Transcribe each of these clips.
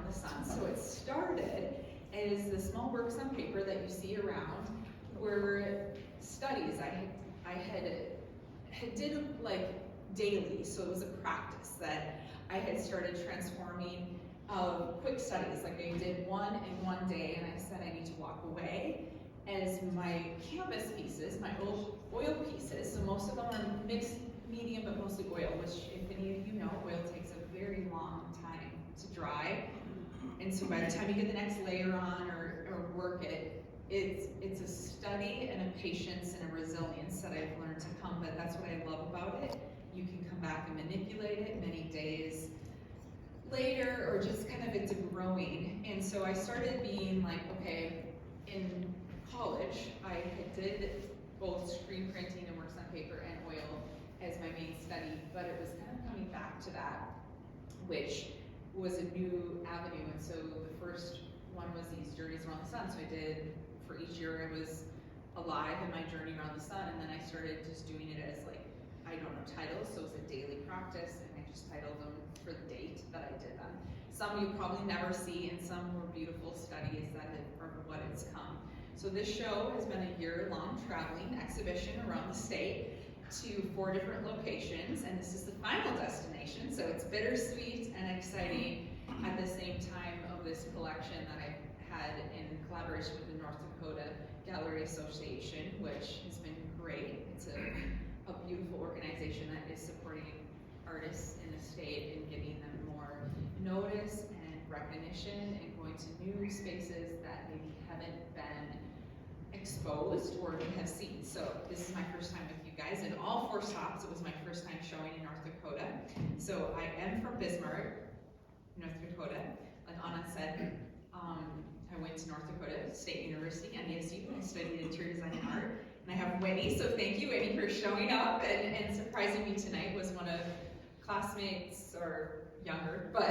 around the sun. So it started as the small works on paper that you see around were studies I had did like daily, so it was a practice that I had started transforming of quick studies. Like I did one in one day, and I said I need to walk away as my canvas pieces, my oil pieces. So most of them are mixed medium, but mostly oil, which if any of you know, oil takes a very long time to dry. And so by the time you get the next layer on or work it, it's a study and a patience and a resilience that I've learned to come, but that's what I love about it. You can come back and manipulate it many days later, or just kind of it's a growing. And so I started being like, okay, in college, I did both screen printing and works on paper and oil as my main study, but it was kind of coming back to that, which was a new avenue. And so the first one was these journeys around the sun. So I did, for each year I was alive in my journey around the sun, and then I started just doing it as like, I don't know titles, so it was a daily practice, and I just titled them for the date that I did them. Some you'll probably never see, and some were beautiful studies that are what it's come. So this show has been a year-long traveling exhibition around the state to 4 different locations, and this is the final destination, so it's bittersweet and exciting at the same time of this collection that I had in collaboration with the North Dakota Gallery Association, which has been great. It's a beautiful organization that is supporting artists in the state and giving them more notice and recognition and going to new spaces that maybe haven't been exposed or have seen. So this is my first time with you guys in all 4 stops. It was my first time showing in North Dakota. So I am from Bismarck, North Dakota. Like Anna said, I went to North Dakota State University, NDSU, and I studied interior design and art. And I have Winnie, so thank you, Winnie, for showing up and surprising me tonight. Was one of classmates, or younger, but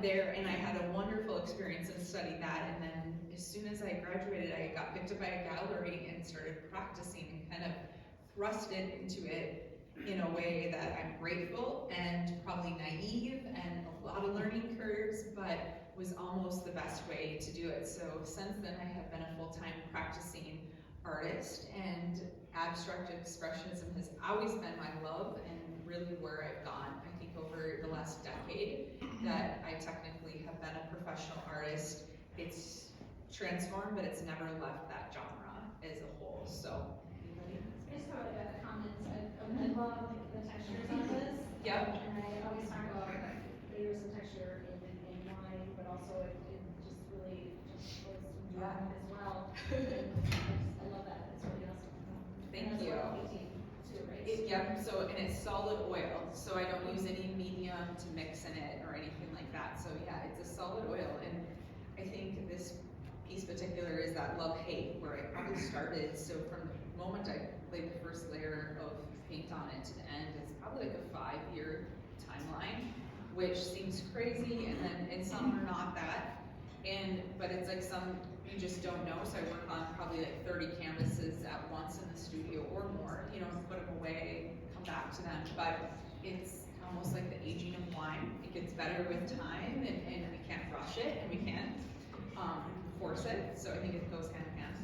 there, and I had a wonderful experience and studied that. And then as soon as I graduated, I got picked up by a gallery and started practicing and kind of thrusted into it in a way that I'm grateful and probably naive and a lot of learning curves, but was almost the best way to do it. So since then, I have been a full-time practicing artist, and abstract expressionism has always been my love and really where I've gone. I think over the last decade that I technically have been a professional artist. It's transformed, but it's never left that genre as a whole. So, anybody? I just have a comment. I love the textures on this. Yep. And I always talk about layers of texture in wine, but also it just really just goes as well. I love that. It's really awesome. Thank you. Yep, so, and it's solid oil, so I don't use any medium to mix in it or anything like that. So yeah, it's a solid oil, and I think this piece particular is that love-hate, where I probably started. So from the moment I laid the first layer of paint on it to the end, it's probably like a 5-year timeline, which seems crazy, and some are not that. But it's like some you just don't know. So I work on probably like 30 canvases at once in the studio or more, put them away, come back to them. But it's almost like the aging of wine. It gets better with time, and we can't rush it, and we can't force it. So I think it goes hand in hand.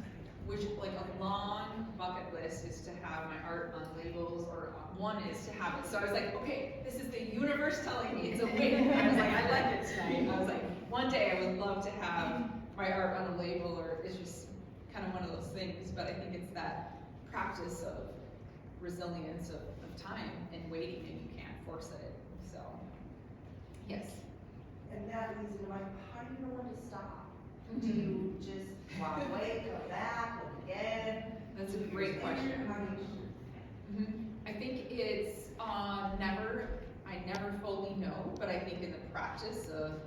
Which, like, a long bucket list is to have my art on labels, or one is to have it. So I was like, okay, this is the universe telling me it's a win. I was like, I like it tonight. I was like, one day I would love to have my art on a label, or it's just kind of one of those things. But I think it's that practice of resilience of time and waiting, and you can't force it. So, yes. And that leads into like, how do you know when to stop? Do you just walk away, come back, look again? That's a great question. How do you? I think it's I never fully know, but I think in the practice of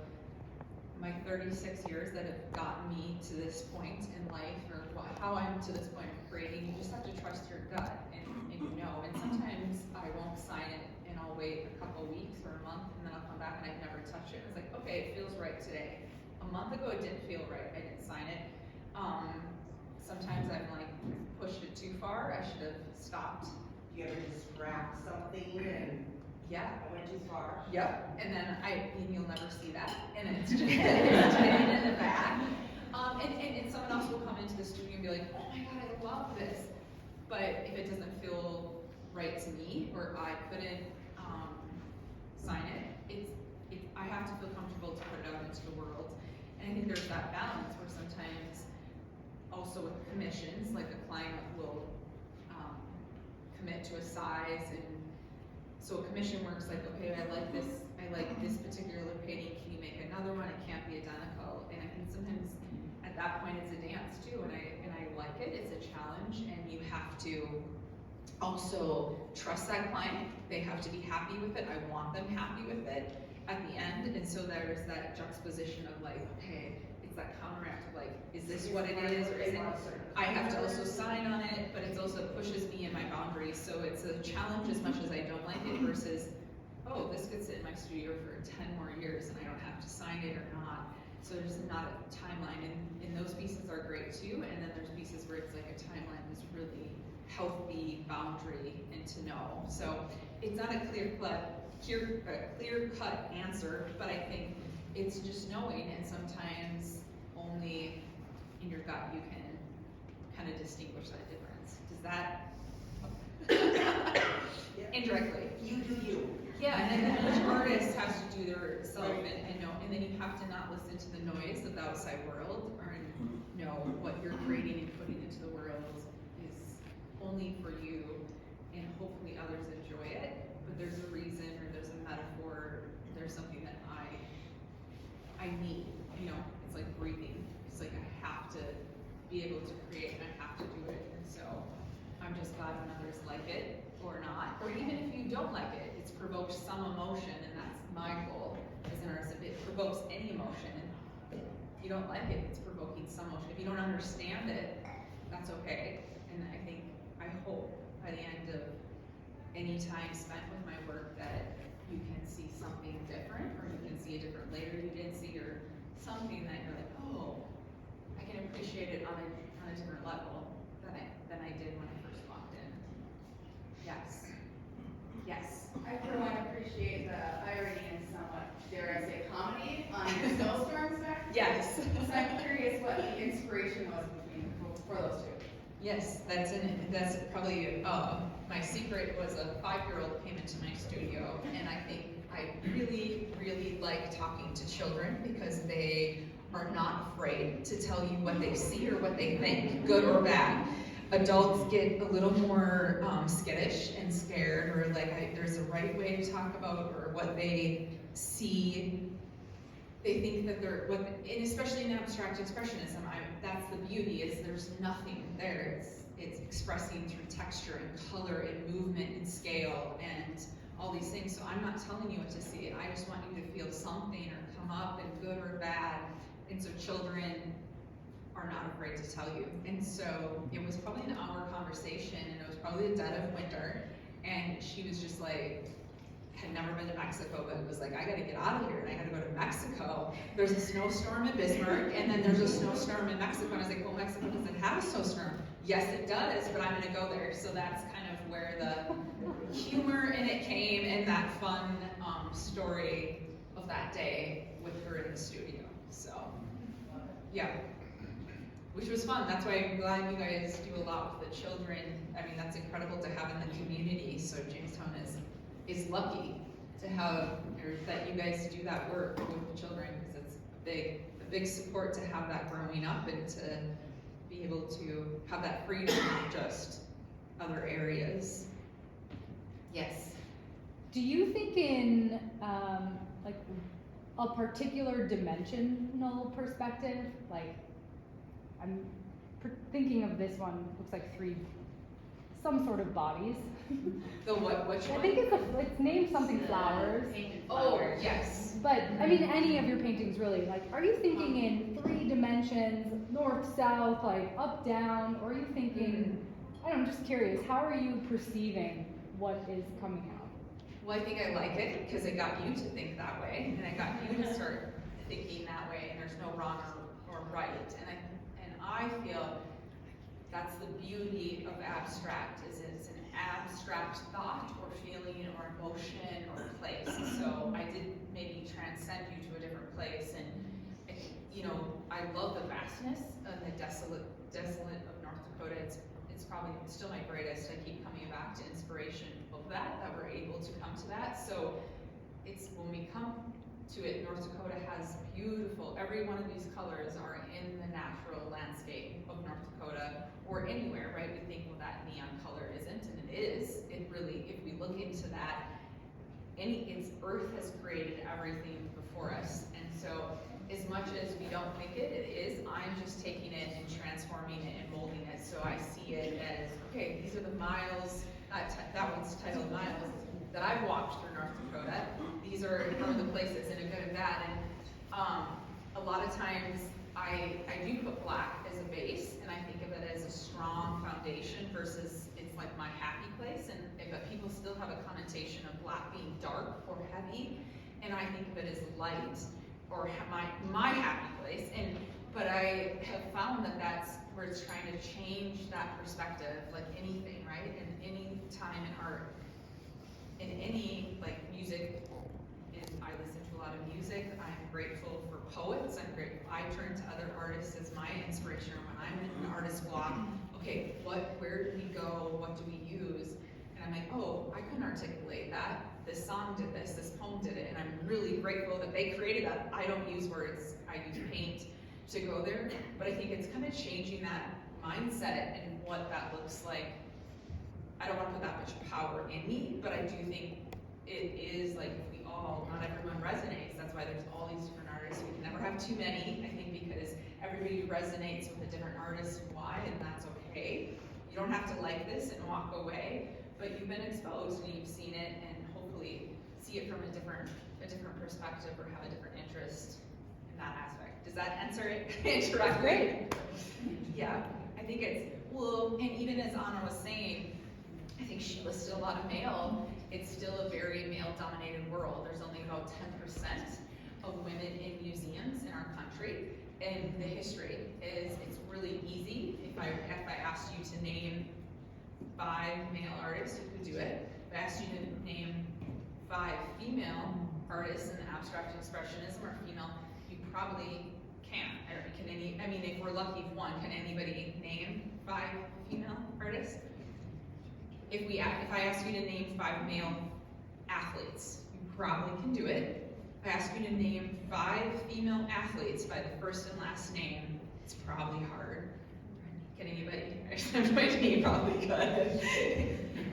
my 36 years that have gotten me to this point in life, or how I'm to this point of creating, you just have to trust your gut, and and sometimes I won't sign it, and I'll wait a couple weeks or a month, and then I'll come back and I never touch it. It's like, okay, it feels right today. A month ago it didn't feel right, I didn't sign it. Sometimes I'm like, pushed it too far, I should have stopped. Do you ever just scrap something and Yeah. I went too far. Yep, and then and you'll never see that, and it's just it's hidden in the back. And someone else will come into the studio and be like, oh my god, I love this. But if it doesn't feel right to me, or I couldn't sign it, I have to feel comfortable to put it out into the world. And I think there's that balance where sometimes, also with commissions, like a client will commit to a size, and so a commission works like, okay, I like this particular painting, can you make another one? It can't be identical. And I think sometimes at that point it's a dance too, and I like it, it's a challenge, and you have to also trust that client. They have to be happy with it. I want them happy with it at the end. And so there's that juxtaposition of like, okay, it's that counteract of like, is this what it is, or is it? I have to also sign on it, but it also pushes me in my boundaries. So it's a challenge as much as I don't like it, versus, oh, this could sit in my studio for 10 more years and I don't have to sign it or not. So there's not a timeline, and those pieces are great too. And then there's pieces where it's like a timeline is really healthy boundary and to know. So it's not a clear-cut answer, but I think it's just knowing, and sometimes only in your gut you can kind of distinguish that difference. Does that indirectly? You do you. Yeah, and then each artist has to do their self and know, and then you have to not listen to the noise of the outside world, or know what you're creating and putting into the world is only for you, and hopefully others enjoy it. But there's a reason, or there's a metaphor, there's something that I need. You know, it's like breathing. It's like I have to be able to create, and I have to do it. And so I'm just glad when others like it or not, or even if you don't like it, it's provoked some emotion, and that's my goal as an artist. If it provokes any emotion, and if you don't like it, it's provoking some emotion. If you don't understand it, that's okay. And I hope by the end of any time spent with my work that you can see something different, or you can see a different layer you didn't see, or something that you're like, oh, I can appreciate it on a different level than I did when I first walked in. Yes. Yes. I for one appreciate the irony and somewhat, dare I say, comedy on your snowstorms back. Yes. So I'm curious what the inspiration was for those two. Yes, that's in it. That's probably my secret. Was a 5-year-old came into my studio, and I think I really, really like talking to children because they are not afraid to tell you what they see or what they think, good or bad. Adults get a little more skittish and scared, or like there's a right way to talk about, or what they see. They think that and especially in abstract expressionism, that's the beauty, is there's nothing there. It's expressing through texture and color and movement and scale and all these things. So I'm not telling you what to see. I just want you to feel something or come up, and good or bad. And so children are not afraid to tell you. And so it was probably an hour conversation, and it was probably the dead of winter. And she was just like, had never been to Mexico, but it was like, I gotta get out of here, and I gotta go to Mexico. There's a snowstorm in Bismarck, and then there's a snowstorm in Mexico. And I was like, well, Mexico doesn't have a snowstorm. Yes, it does, but I'm gonna go there. So that's kind of where the humor in it came, and that fun story of that day with her in the studio. So, yeah. Which was fun. That's why I'm glad you guys do a lot with the children. I mean, that's incredible to have in the community. So Jamestown is lucky to have, or that you guys do that work with the children, because it's a big support to have that growing up, and to be able to have that freedom, not just other areas. Yes. Do you think in like a particular dimensional perspective, like I'm thinking of this one, looks like some sort of bodies. The what? Which one? I think it's named something flowers. Oh, yes. But I mean, any of your paintings really. Like, are you thinking in 3 dimensions, north, south, like up, down, or are you thinking? I don't know, I'm just curious. How are you perceiving what is coming out? Well, I think I like it because it got you to think that way, and I got you to start thinking that way, and there's no wrong or right. And I feel that's the beauty of abstract, is it's an abstract thought or feeling or motion or place. So I did maybe transcend you to a different place, and you know, I love the vastness of the desolate of North Dakota. It's probably still my greatest. I keep coming back to inspiration of that we're able to come to that. So it's when we come to it, North Dakota has beautiful, every one of these colors are in the natural landscape of North Dakota or anywhere, right? We think, well, that neon color isn't, and it is. It really, if we look into that, Earth has created everything before us. And so as much as we don't think it is, I'm just taking it and transforming it and molding it. So I see it as, okay, these are the miles, that one's titled Miles, that I've walked through North Dakota. These are the places, in a good and bad. And a lot of times I do put black as a base, and I think of it as a strong foundation versus it's like my happy place. But people still have a connotation of black being dark or heavy, and I think of it as light or my happy place. But I have found that that's where it's trying to change that perspective, like anything, right? And any time in art, in any like music, and I listen to a lot of music. I'm grateful for poets. I turn to other artists as my inspiration. When I'm in an artist block, okay, where do we go? What do we use? And I'm like, oh, I couldn't articulate that. This song did this poem did it, and I'm really grateful that they created that. I don't use words, I use paint to go there, but I think it's kind of changing that mindset and what that looks like. I don't want to put that much power in me, but I do think it is like if we all, not everyone resonates. That's why there's all these different artists. We can never have too many, I think, because everybody resonates with a different artist. Why? And that's okay. You don't have to like this and walk away, but you've been exposed and you've seen it, and hopefully see it from a different perspective or have a different interest in that aspect. Does that answer it directly? Yeah, I think it's, well, and even as Anna was saying, I think she listed a lot of male. It's still a very male-dominated world. There's only about 10% of women in museums in our country. And the history is, it's really easy. If I asked you to name 5 male artists, you could do it. If I asked you to name 5 female artists in the abstract expressionism or female, you probably can't. I mean, if we're lucky, one, can anybody name 5 female artists? If I ask you to name 5 male athletes, you probably can do it. If I ask you to name 5 female athletes by the first and last name, it's probably hard. Can anybody? You probably could.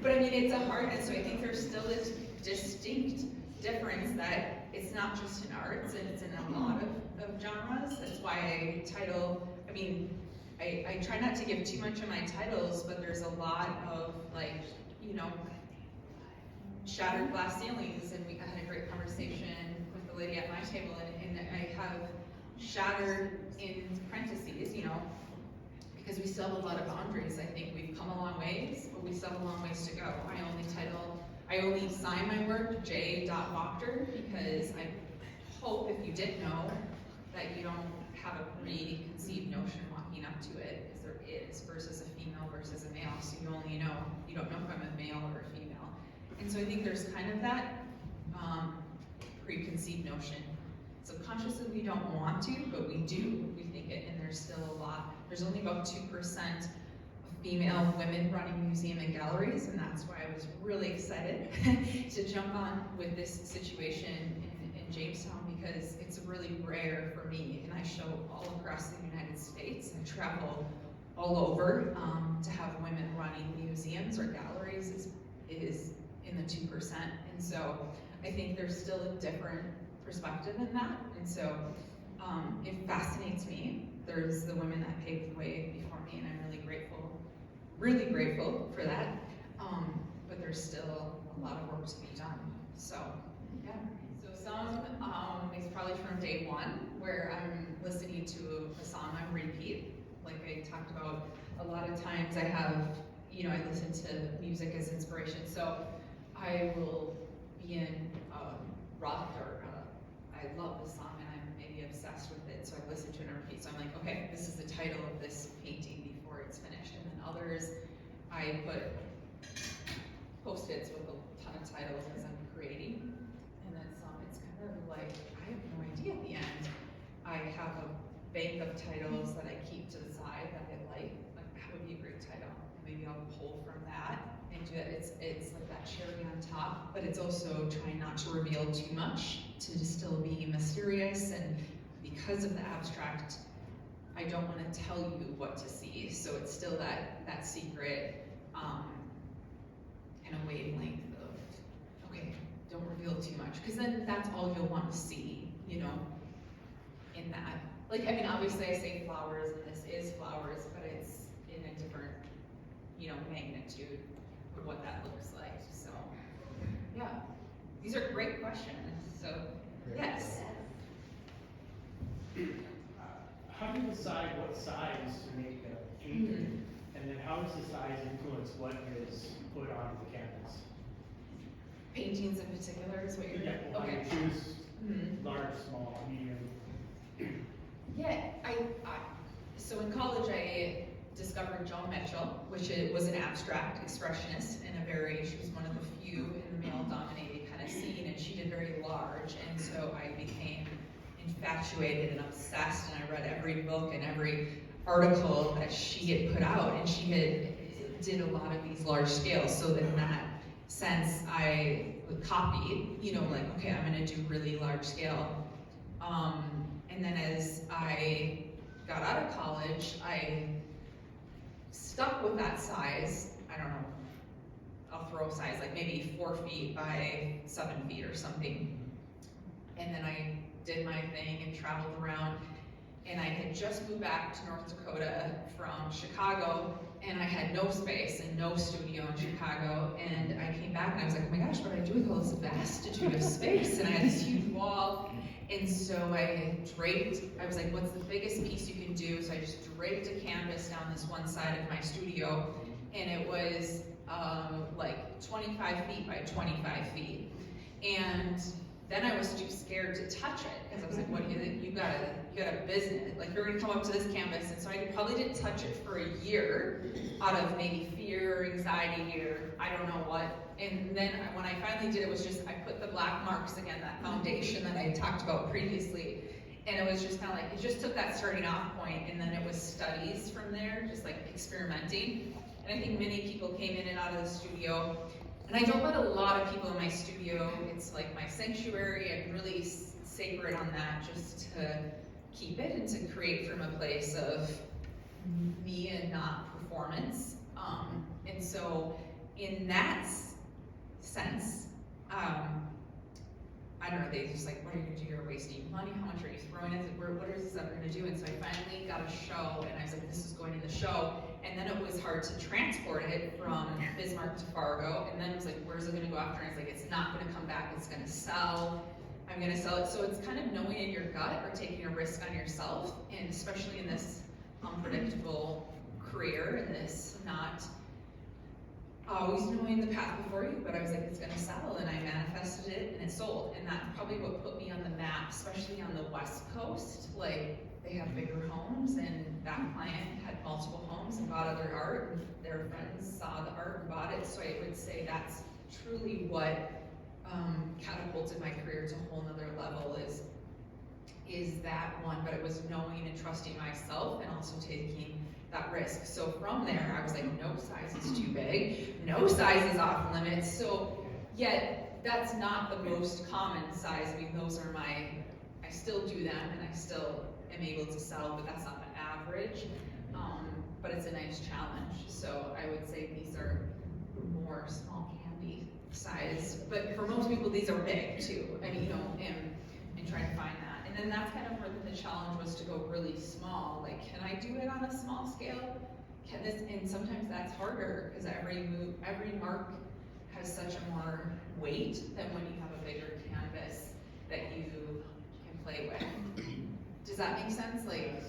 But I mean, it's a hardness, so I think there's still this distinct difference that it's not just in arts, and it's in a lot of genres. That's why I try not to give too much of my titles, but there's a lot of, like, you know, shattered glass ceilings, and I had a great conversation with the lady at my table, and I have shattered in parentheses, you know, because we still have a lot of boundaries. I think we've come a long ways, but we still have a long ways to go. I only sign my work J.Wachter because I hope, if you didn't know, that you don't have a preconceived notion walking up to it, as there is, versus a female versus a male. So you don't know if I'm a male or a female. And so I think there's kind of that preconceived notion. Subconsciously we don't want to, but we do. We think it, and there's still a lot. There's only about 2% of female women running museum and galleries, and that's why I was really excited to jump on with this situation in Jamestown, because it's really rare for me, and I show all across the United States. I travel all over. To have women running museums or galleries is in the 2%, and so I think there's still a different perspective in that, and so it fascinates me. There's the women that paved the way before me, and I'm really grateful for that, but there's still a lot of work to be done. So yeah, so some is probably from day one, where I'm listening to a song on repeat. Like I talked about, a lot of times I listen to music as inspiration. So I will be in Wachter. I love the song and I'm maybe obsessed with it, so I listen to it on repeat. So I'm like, okay, this is the title of this painting before it's finished. And then others, I put Post-its with a ton of titles as I'm creating. And then some, it's kind of like, I have no idea at the end. I have a bank of titles that I keep to the side that I like that would be a great title. And maybe I'll pull from that and do it. It's like that cherry on top, but it's also trying not to reveal too much, to just still be mysterious. And because of the abstract, I don't want to tell you what to see. So it's still that secret kind of wavelength of, okay, don't reveal too much, because then that's all you'll want to see, you know, in that. Like, I mean, obviously I say flowers, and this is flowers, but it's in a different, you know, magnitude of what that looks like. So, yeah, these are great questions. So, yes. How do you decide what size to make a painting? And then how does the size influence what is put onto the canvas? Paintings in particular is what you're Yeah, well, okay. you choose large, small, medium. Yeah, so in college I discovered Joan Mitchell, which was an abstract expressionist, and she was one of the few in the male-dominated kind of scene, and she did very large, and so I became infatuated and obsessed, and I read every book and every article that she had put out, and she did a lot of these large scales, so that in that sense I copied, you know, like, okay, I'm gonna do really large scale. And then as I got out of college, I stuck with that size. I don't know, I'll throw a size, like maybe 4 feet by 7 feet or something. And then I did my thing and traveled around. And I had just moved back to North Dakota from Chicago, and I had no space and no studio in Chicago. And I came back and I was like, oh my gosh, what do I do with all this vastitude of space? And I had this huge wall. And so I was like, what's the biggest piece you can do? So I just draped a canvas down this one side of my studio, and it was like 25 feet by 25 feet. And then I was too scared to touch it, because I was like, what do you got a business, like you're gonna come up to this canvas. And so I probably didn't touch it for a year out of maybe fear, anxiety, or I don't know what. And then when I finally did it, was just, I put the black marks again, that foundation that I talked about previously. And it was just kind of like, it just took that starting off point, and then it was studies from there, just like experimenting. And I think many people came in and out of the studio. And I don't let a lot of people in my studio. It's like my sanctuary. I'm really sacred on that, just to keep it and to create from a place of me and not performance. And so in that sense, I don't know, they just like, what are you gonna do? You're wasting money. How much are you throwing at it? What is this ever gonna do? And so I finally got a show, and I was like, this is going in the show. And then it was hard to transport it from Bismarck to Fargo. And then it was like, where's it gonna go after? And it's like, it's not gonna come back. It's gonna sell. I'm gonna sell it. So it's kind of knowing in your gut, or taking a risk on yourself. And especially in this unpredictable career, and this not always knowing the path before you, but I was like, it's gonna sell, and I manifested it, and it sold. And that's probably what put me on the map, especially on the West Coast. Like, they have bigger homes, and that client had multiple homes and bought other art, and their friends saw the art and bought it. So I would say that's truly what catapulted my career to a whole nother level, is that one. But it was knowing and trusting myself, and also taking that risk. So from there, I was like, no size is too big, no size is off limits. So yet that's not the most common size. I mean, those are I still do them, and I still am able to sell, but that's not the average. But it's a nice challenge. So I would say these are more small candy size, but for most people, these are big too. I mean, you know, and trying to find that. And then that's kind of where the challenge was, to go really small. Like, can I do it on a small scale? Can this, and sometimes that's harder, because every mark has such a more weight than when you have a bigger canvas that you can play with. Does that make sense? Like,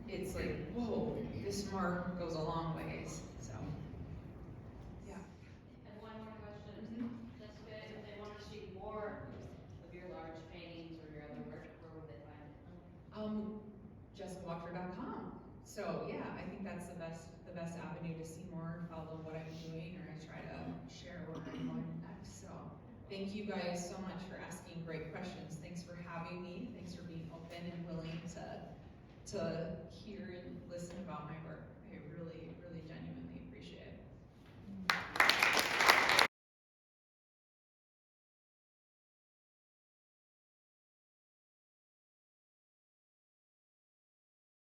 it's like, whoa, this mark goes a long ways, so. Yeah. And one more question, Jessica, if they want to see more of your large paintings or your other work, where would they find it? JessicaWachter.com. So yeah, I think that's the best avenue to see more, follow what I'm doing, or I try to share what I'm thank you guys so much for asking great questions. Thanks for having me. Thanks for being open and willing to hear and listen about my work.